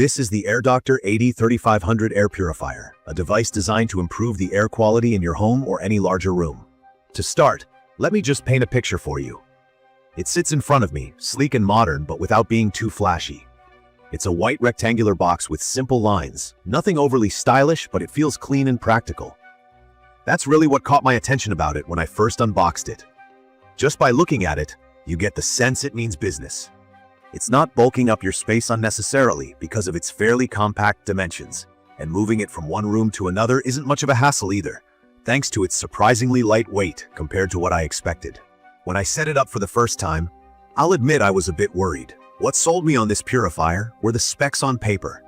This is the AIRDOCTOR AD3500 Air Purifier, a device designed to improve the air quality in your home or any larger room. To start, let me just paint a picture for you. It sits in front of me, sleek and modern, but without being too flashy. It's a white rectangular box with simple lines, nothing overly stylish, but it feels clean and practical. That's really what caught my attention about it when I first unboxed it. Just by looking at it, you get the sense it means business. It's not bulking up your space unnecessarily because of its fairly compact dimensions, and moving it from one room to another isn't much of a hassle either, thanks to its surprisingly light weight compared to what I expected. When I set it up for the first time, I'll admit I was a bit worried. What sold me on this purifier were the specs on paper.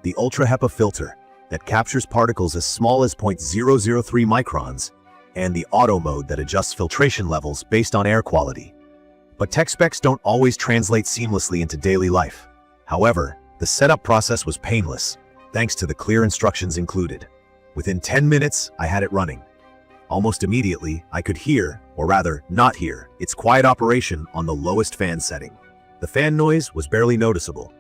The UltraHEPA filter that captures particles as small as 0.003 microns, and the auto mode that adjusts filtration levels based on air quality. But tech specs don't always translate seamlessly into daily life. However, the setup process was painless, thanks to the clear instructions included. Within 10 minutes, I had it running. Almost immediately, I could hear, or rather, not hear, its quiet operation on the lowest fan setting. The fan noise was barely noticeable.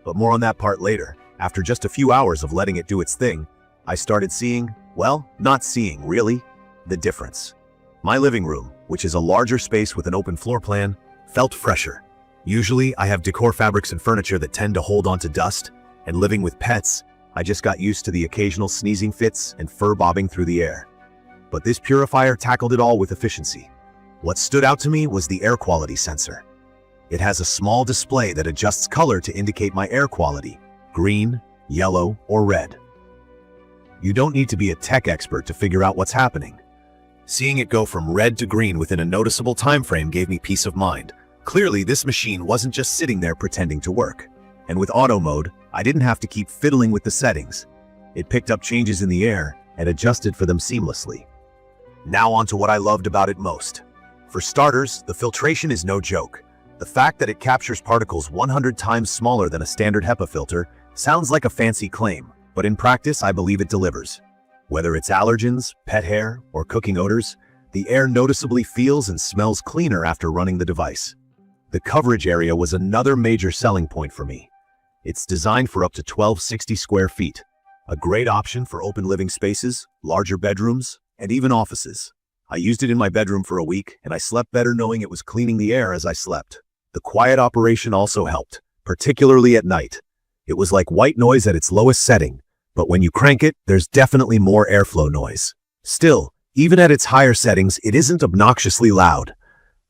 But more on that part later. After just a few hours of letting it do its thing, I started seeing, well, not seeing, really, the difference. My living room, which is a larger space with an open floor plan, felt fresher. Usually, I have decor fabrics and furniture that tend to hold onto dust, and living with pets, I just got used to the occasional sneezing fits and fur bobbing through the air. But this purifier tackled it all with efficiency. What stood out to me was the air quality sensor. It has a small display that adjusts color to indicate my air quality: green, yellow, or red. You don't need to be a tech expert to figure out what's happening. Seeing it go from red to green within a noticeable time frame gave me peace of mind. Clearly, this machine wasn't just sitting there pretending to work. And with auto mode, I didn't have to keep fiddling with the settings. It picked up changes in the air and adjusted for them seamlessly. Now on to what I loved about it most. For starters, the filtration is no joke. The fact that it captures particles 100 times smaller than a standard HEPA filter sounds like a fancy claim, but in practice, I believe it delivers. Whether it's allergens, pet hair, or cooking odors, the air noticeably feels and smells cleaner after running the device. The coverage area was another major selling point for me. It's designed for up to 1260 square feet, a great option for open living spaces, larger bedrooms, and even offices. I used it in my bedroom for a week, and I slept better knowing it was cleaning the air as I slept. The quiet operation also helped, particularly at night. It was like white noise at its lowest setting, but when you crank it, there's definitely more airflow noise. Still, even at its higher settings, it isn't obnoxiously loud.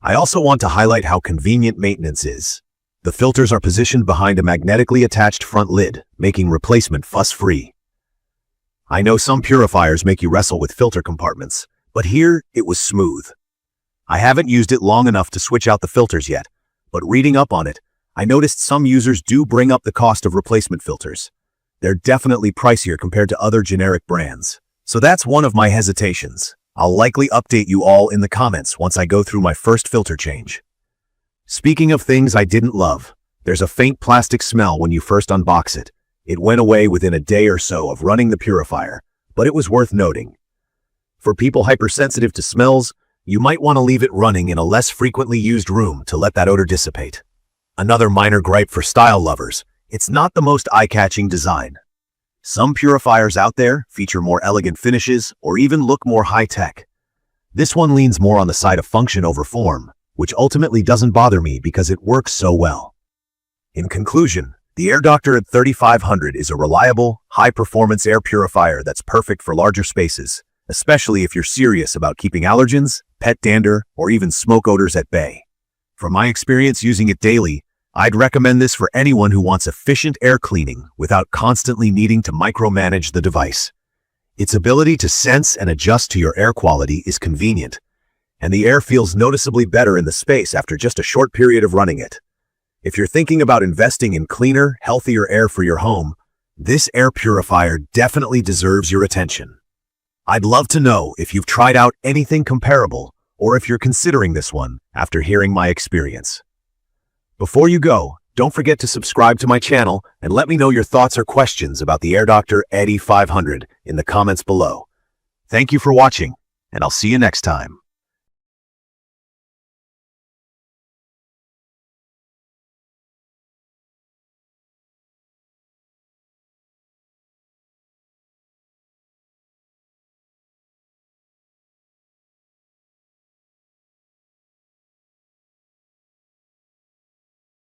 I also want to highlight how convenient maintenance is. The filters are positioned behind a magnetically attached front lid, making replacement fuss-free. I know some purifiers make you wrestle with filter compartments, but here it was smooth. I haven't used it long enough to switch out the filters yet, but reading up on it, I noticed some users do bring up the cost of replacement filters. They're definitely pricier compared to other generic brands. So that's one of my hesitations. I'll likely update you all in the comments once I go through my first filter change. Speaking of things I didn't love, there's a faint plastic smell when you first unbox it. It went away within a day or so of running the purifier, but it was worth noting. For people hypersensitive to smells, you might want to leave it running in a less frequently used room to let that odor dissipate. Another minor gripe for style lovers: it's not the most eye-catching design. Some purifiers out there feature more elegant finishes or even look more high-tech. This one leans more on the side of function over form, which ultimately doesn't bother me because it works so well. In conclusion, the AIRDOCTOR AD3500 is a reliable, high-performance air purifier that's perfect for larger spaces, especially if you're serious about keeping allergens, pet dander, or even smoke odors at bay. From my experience using it daily, I'd recommend this for anyone who wants efficient air cleaning without constantly needing to micromanage the device. Its ability to sense and adjust to your air quality is convenient, and the air feels noticeably better in the space after just a short period of running it. If you're thinking about investing in cleaner, healthier air for your home, this air purifier definitely deserves your attention. I'd love to know if you've tried out anything comparable or if you're considering this one after hearing my experience. Before you go, don't forget to subscribe to my channel and let me know your thoughts or questions about the AIRDOCTOR AD3500 in the comments below. Thank you for watching, and I'll see you next time.